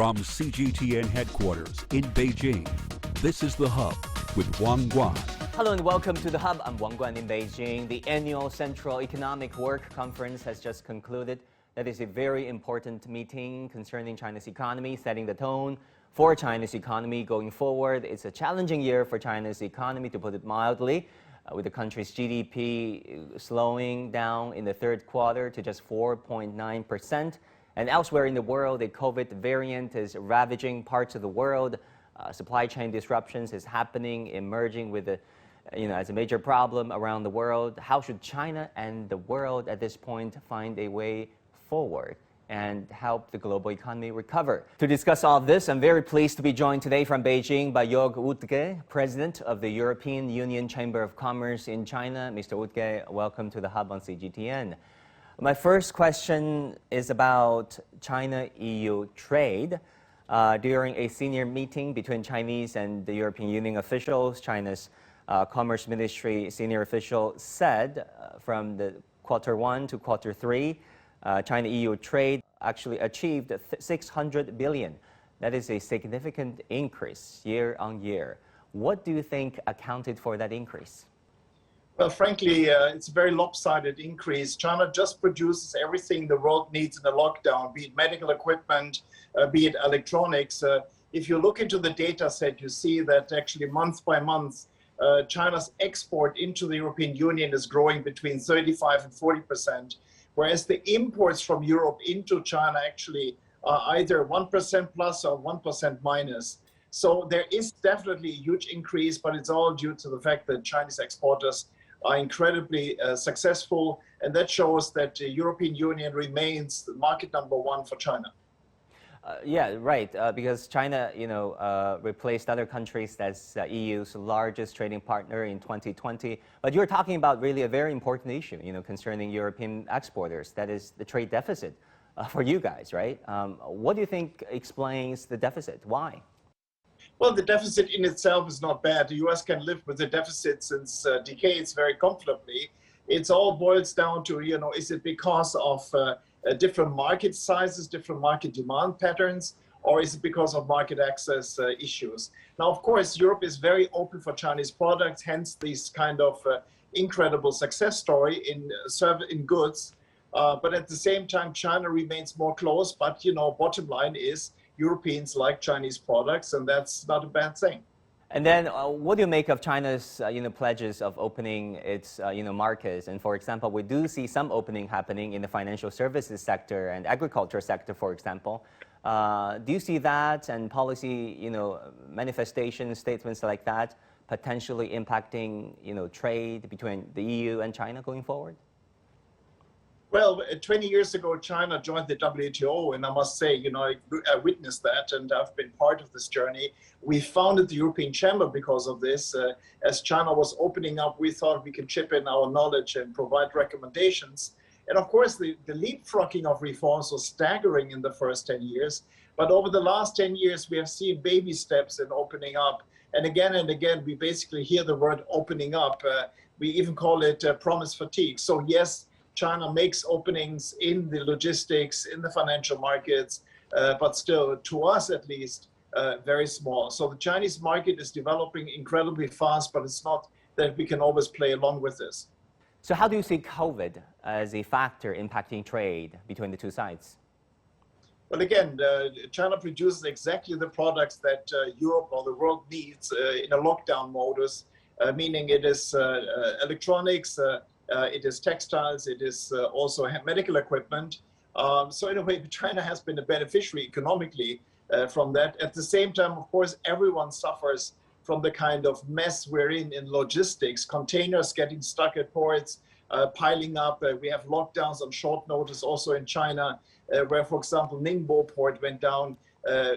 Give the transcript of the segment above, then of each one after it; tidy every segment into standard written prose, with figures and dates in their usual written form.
From CGTN headquarters in Beijing, this is The Hub with Wang Guan. Hello and welcome to The Hub. I'm Wang Guan in Beijing. The annual Central Economic Work Conference has just concluded. That is a very important meeting concerning China's economy, setting the tone for China's economy going forward. It's a challenging year for China's economy, to put it mildly, with the country's GDP slowing down in the third quarter to just 4.9%. And elsewhere in the world, the COVID variant is ravaging parts of the world. Supply chain disruptions is happening, emerging with as a major problem around the world. How should China and the world at this point find a way forward and help the global economy recover? To discuss all of this, I'm very pleased to be joined today from Beijing by Joerg Wuttke, President of the European Union Chamber of Commerce in China. Mr. Wuttke, welcome to the Hub on CGTN. My first question is about China-EU trade. During a senior meeting between Chinese and the European Union officials, China's Commerce Ministry senior official said from the quarter 1 to quarter 3, China-EU trade actually achieved 600 billion. That is a significant increase year on year. What do you think accounted for that increase? Well, frankly, it's a very lopsided increase. China just produces everything the world needs in a lockdown, be it medical equipment, be it electronics. If you look into the data set, you see that actually month by month, China's export into the European Union is growing between 35 and 40%, whereas the imports from Europe into China actually are either 1% plus or 1% minus. So there is definitely a huge increase, but it's all due to the fact that Chinese exporters are incredibly successful, and that shows that the European Union remains the market number one for China. Yeah, right, because China, replaced other countries as EU's largest trading partner in 2020. But you're talking about really a very important issue, concerning European exporters. That is the trade deficit for you guys, right? What do you think explains the deficit? Why? Well, the deficit in itself is not bad. The US can live with the deficit since decades very comfortably. It all boils down to, is it because of different market sizes, different market demand patterns, or is it because of market access issues? Now, of course, Europe is very open for Chinese products, hence this kind of incredible success story in goods. But at the same time, China remains more closed. But, bottom line is Europeans like Chinese products, and that's not a bad thing. And then what do you make of China's pledges of opening its markets? And for example, we do see some opening happening in the financial services sector and agriculture sector, for example. Do you see that and policy manifestation statements like that potentially impacting trade between the EU and China going forward? Well, 20 years ago, China joined the WTO, and I must say, I witnessed that, and I've been part of this journey. We founded the European Chamber because of this. As China was opening up, we thought we could chip in our knowledge and provide recommendations. And of course, the leapfrogging of reforms was staggering in the first 10 years. But over the last 10 years, we have seen baby steps in opening up. And again, we basically hear the word opening up. We even call it promise fatigue. So yes, China makes openings in the logistics, in the financial markets, but still, to us at least, very small. So the Chinese market is developing incredibly fast, but it's not that we can always play along with this. So how do you see COVID as a factor impacting trade between the two sides? Well, again, China produces exactly the products that Europe or the world needs in a lockdown modus, meaning it is electronics, it is textiles, it is also medical equipment. So in a way, China has been a beneficiary economically from that. At the same time, of course, everyone suffers from the kind of mess we're in logistics, containers getting stuck at ports, piling up. We have lockdowns on short notice also in China, where, for example, Ningbo port went down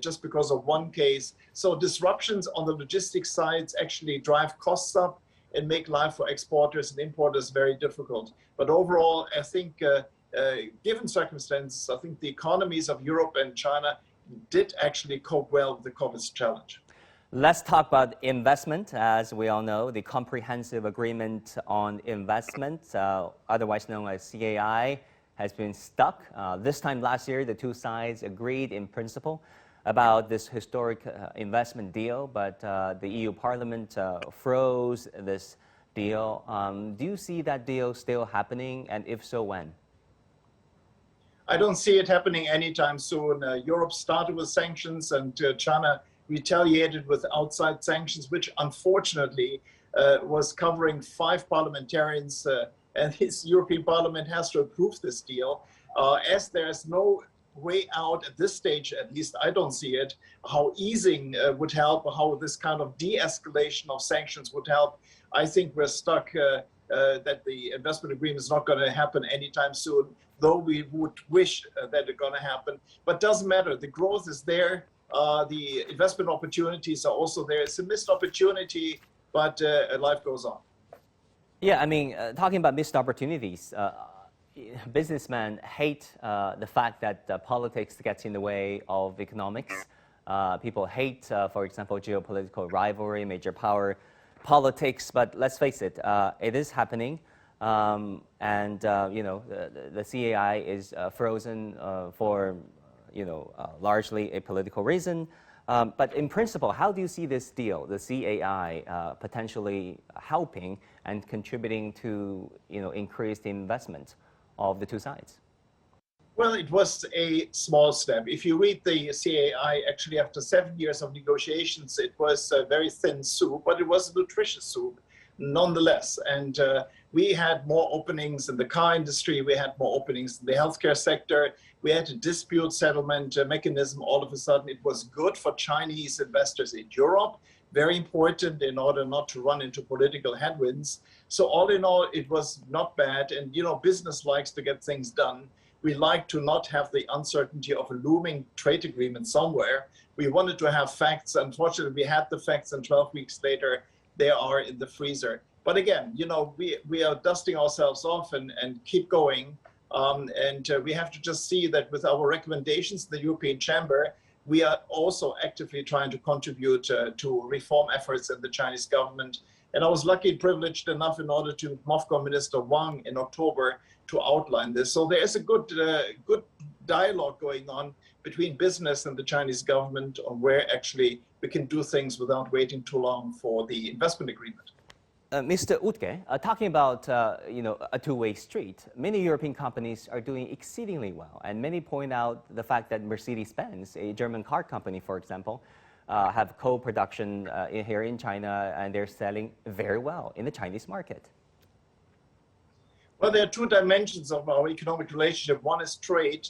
just because of one case. So disruptions on the logistics sides actually drive costs up and make life for exporters and importers very difficult. But overall, I think, given circumstances, I think the economies of Europe and China did actually cope well with the COVID challenge. Let's talk about investment. As we all know, the Comprehensive Agreement on Investment, otherwise known as CAI, has been stuck. This time last year, the two sides agreed in principle. about this historic investment deal, but the EU Parliament froze this deal. Do you see that deal still happening, and if so, when? I don't see it happening anytime soon. Europe started with sanctions, and China retaliated with outside sanctions, which unfortunately was covering 5 parliamentarians, and this European Parliament has to approve this deal. As there's no way out at this stage, at least I don't see it, how easing would help, how this kind of de-escalation of sanctions would help. I think we're stuck that the investment agreement is not going to happen anytime soon, though we would wish that it's going to happen. But doesn't matter. The growth is there. The investment opportunities are also there. It's a missed opportunity, but life goes on. Yeah, I mean, talking about missed opportunities, businessmen hate the fact that politics gets in the way of economics. People hate, for example, geopolitical rivalry, major power politics, but let's face it, it is happening. The CAI is frozen for, largely a political reason. But in principle, how do you see this deal, the CAI, potentially helping and contributing to, increased investment of the two sides? Well, it was a small step. If you read the CAI, actually after 7 years of negotiations, it was a very thin soup, but it was a nutritious soup nonetheless. And we had more openings in the car industry, we had more openings in the healthcare sector, we had a dispute settlement mechanism. All of a sudden, it was good for Chinese investors in Europe, very important in order not to run into political headwinds. So all in all, it was not bad. And, business likes to get things done. We like to not have the uncertainty of a looming trade agreement somewhere. We wanted to have facts. Unfortunately, we had the facts, and 12 weeks later, they are in the freezer. But again, we are dusting ourselves off and keep going. We have to just see that with our recommendations in the European Chamber, we are also actively trying to contribute to reform efforts in the Chinese government. And I was lucky and privileged enough in order to MOFCOM Minister Wang in October to outline this. So there is a good dialogue going on between business and the Chinese government on where actually we can do things without waiting too long for the investment agreement. Mr. Wuttke, talking about a two-way street, many European companies are doing exceedingly well, and many point out the fact that Mercedes-Benz, a German car company, for example, have co-production here in China, and they're selling very well in the Chinese market. Well, there are 2 dimensions of our economic relationship. One is trade,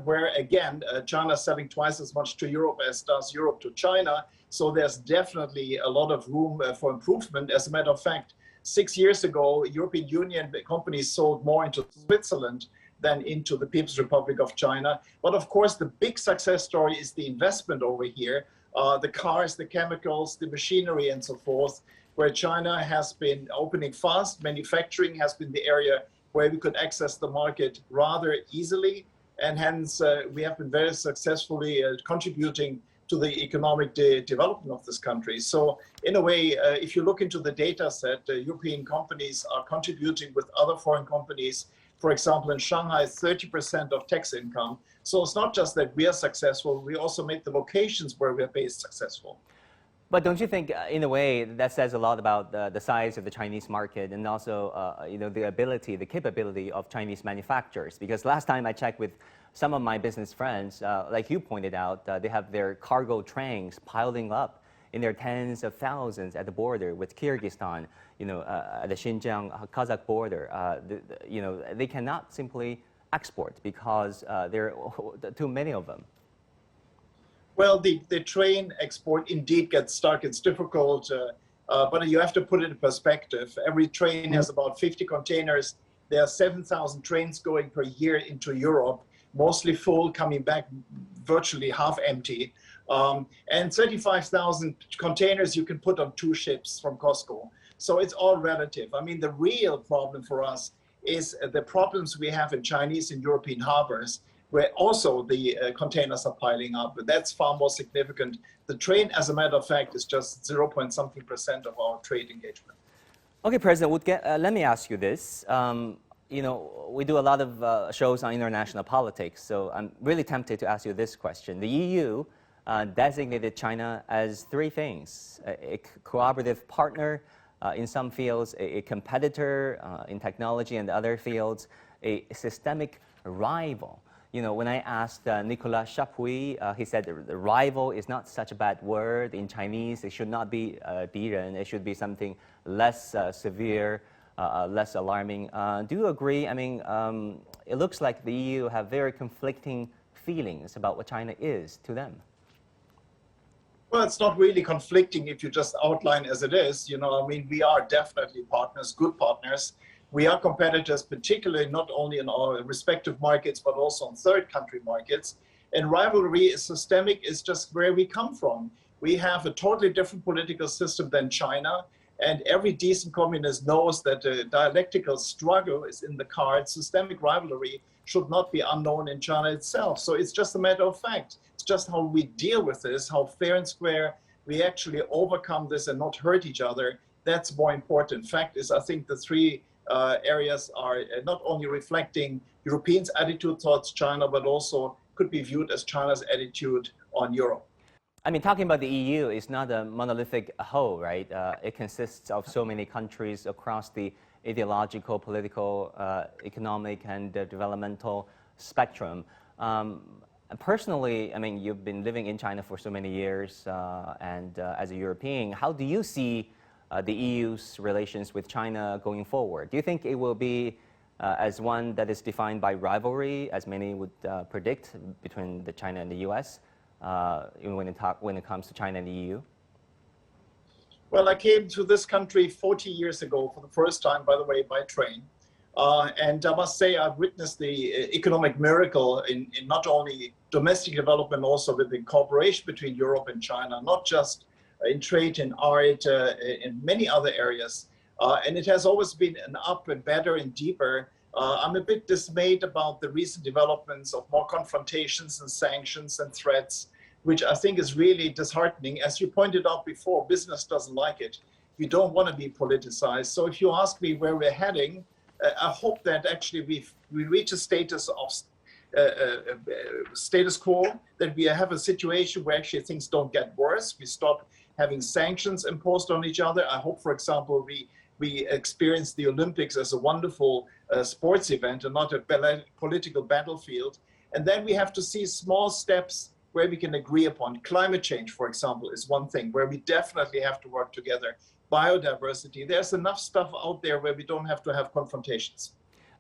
where again, China is selling twice as much to Europe as does Europe to China. So there's definitely a lot of room for improvement. As a matter of fact, 6 years ago, European Union companies sold more into Switzerland than into the People's Republic of China. But of course, the big success story is the investment over here, the cars, the chemicals, the machinery, and so forth, where China has been opening fast. Manufacturing has been the area where we could access the market rather easily. And hence, we have been very successfully contributing to the economic development of this country. So in a way, if you look into the data set, European companies are contributing with other foreign companies. For example, in Shanghai, 30% of tax income. So it's not just that we are successful, we also make the locations where we are based successful. But don't you think, in a way, that says a lot about the size of the Chinese market and also, the capability of Chinese manufacturers? Because last time I checked with some of my business friends, like you pointed out, they have their cargo trains piling up in their tens of thousands at the border with Kyrgyzstan, at the Xinjiang-Kazakh border. They cannot simply export because there are too many of them. Well, the train export indeed gets stuck. It's difficult, but you have to put it in perspective. Every train has about 50 containers. There are 7,000 trains going per year into Europe, mostly full, coming back virtually half empty. And 35,000 containers you can put on 2 ships from Costco. So it's all relative. I mean, the real problem for us is the problems we have in Chinese and European harbors, where also the containers are piling up, but that's far more significant. The train, as a matter of fact, is just 0.something% of our trade engagement. Okay, President Wuttke, let me ask you this. We do a lot of shows on international politics, so I'm really tempted to ask you this question. The EU designated China as three things: a cooperative partner in some fields, a competitor in technology and other fields, a systemic rival. You know, when I asked Nicolas Chapuis, he said the rival is not such a bad word in Chinese. It should not be 敌人. It should be something less severe, less alarming. Do you agree? I mean, it looks like the EU have very conflicting feelings about what China is to them. Well, it's not really conflicting if you just outline as it is. You know, I mean, we are definitely partners, good partners. We are competitors, particularly not only in our respective markets, but also in third country markets. And rivalry is systemic, is just where we come from. We have a totally different political system than China. And every decent communist knows that a dialectical struggle is in the cards. Systemic rivalry should not be unknown in China itself. So it's just a matter of fact. It's just how we deal with this, how fair and square we actually overcome this and not hurt each other. That's more important. Fact is, I think the three areas are not only reflecting Europeans' attitude towards China, but also could be viewed as China's attitude on Europe. I mean, talking about the EU is not a monolithic whole, right? It consists of so many countries across the ideological, political, economic, and developmental spectrum. Personally, I mean, you've been living in China for so many years, and as a European, how do you see the EU's relations with China going forward? Do you think it will be as one that is defined by rivalry, as many would predict, between the China and the US? When it comes to China and the EU? Well, I came to this country 40 years ago for the first time, by the way, by train. And I must say I've witnessed the economic miracle in not only domestic development, also with the cooperation between Europe and China, not just in trade, in art, in many other areas. And it has always been an up and better and deeper. I'm a bit dismayed about the recent developments of more confrontations and sanctions and threats, which I think is really disheartening. As you pointed out before, business doesn't like it. We don't want to be politicized. So if you ask me where we're heading, I hope that actually we reach a status of status quo, that we have a situation where actually things don't get worse. We stop having sanctions imposed on each other. I hope, for example, we experience the Olympics as a wonderful sports event and not a political battlefield. And then we have to see small steps where we can agree upon. Climate change, for example, is one thing where we definitely have to work together. Biodiversity, there's enough stuff out there where we don't have to have confrontations.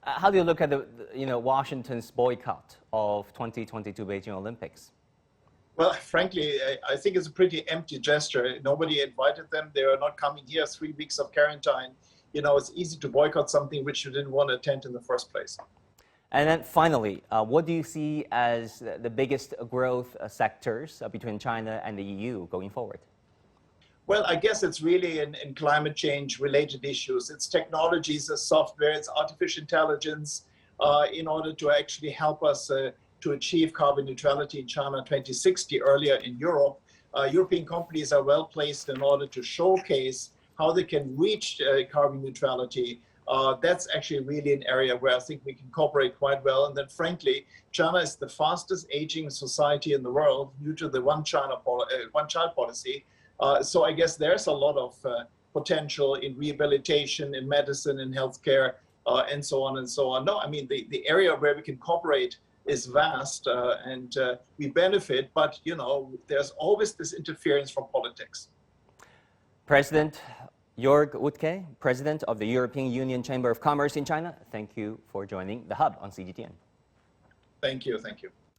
How do you look at Washington's boycott of 2022 Beijing Olympics? Well, frankly, I think it's a pretty empty gesture. Nobody invited them. They are not coming here. 3 weeks of quarantine. You know, it's easy to boycott something which you didn't want to attend in the first place. And then finally, what do you see as the biggest growth sectors between China and the EU going forward? Well, I guess it's really in climate change related issues. It's technologies, it's software, it's artificial intelligence in order to actually help us to achieve carbon neutrality in China 2060 earlier in Europe. European companies are well placed in order to showcase how they can reach carbon neutrality. That's actually really an area where I think we can cooperate quite well. And then frankly, China is the fastest aging society in the world due to the one-child policy. So I guess there's a lot of potential in rehabilitation, in medicine, in healthcare, and so on and so on. No, I mean, the area where we can cooperate is vast and we benefit, but you know, there's always this interference from politics. President Joerg Wuttke, President of the European Union Chamber of Commerce in China, thank you for joining The Hub on CGTN. Thank you.